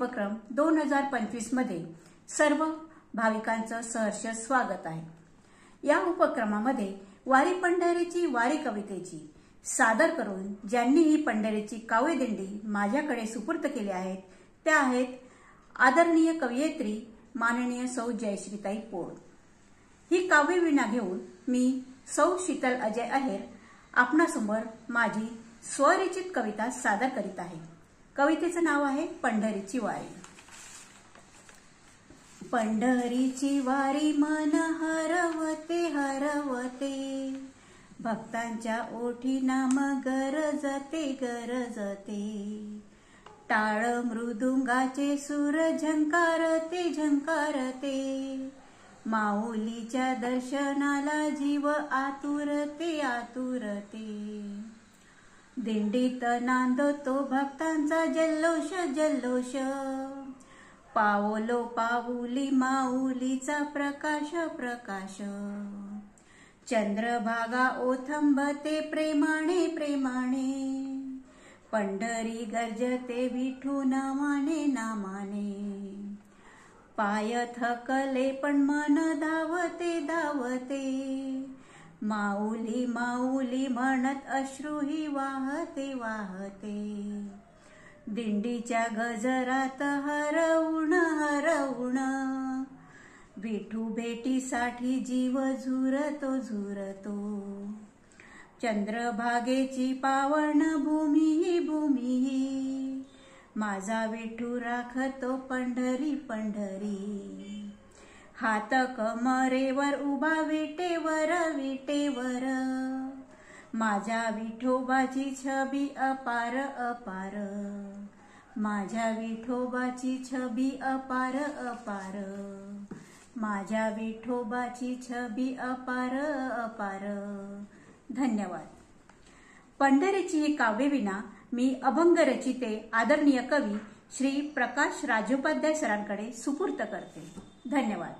उपक्रम 2025 मध्ये सर्व भाविकांचं सहर्ष स्वागत आहे। या उपक्रमामध्ये वारी पंढरीची वारी कवितेची सादर करून ज्यांनी ही पंढरीची काव्यदिंडी माझ्याकडे सुपूर्द केली आहेत त्या आहेत आदरणीय कवयित्री माननीय सौ जयश्रीताई पोळ। ही काव्यवीणा घेऊन मी सौ शीतल अजय आहेर आपणासमोर माझी स्वरचित कविता सादर करीत आहे। कवितेचं नाव आहे पंढरीची वारी। पंढरीची वारी मन हरवते हरवते, भक्तांच्या ओठी नाम गरजते गरजते। टाळ मृदुंगाचे सूर झंकारते झंकारते, माऊलीच्या दर्शनाला जीव आतुरते आतुरते। दिंडीत नांदतो भक्तांचा जल्लोष जल्लोष, पावलो पाऊली माऊलीचा प्रकाश प्रकाश। चंद्रभागा ओथंबते प्रेमाने प्रेमाने, पंढरी गर्जते विठू नामाने नामाने। पाय थकले पण मन धावते धावते, माऊली माऊली म्हणत अश्रूही वाहते वाहते। दिंडीच्या गजरात हरवून हरवून, विठू भेटीसाठी जीव झुरतो झुरतो। चंद्रभागेची पावन भूमी भूमी, माझा विठू राखतो पंढरी पंढरी। हात कमरेवर उभा विटेवर विटेवर, माझ्या विठोबाची छबी अपार अपार। माझ्या विठोबाची छबी अपार अपार, माझ्या विठोबाची छबी अपार अपार। धन्यवाद। पंढरीची ही काव्यवीणा मी अभंग रचिते आदरणीय कवी श्री प्रकाश राजोपाध्याय सरांकडे सुपूर्द करते। धन्यवाद।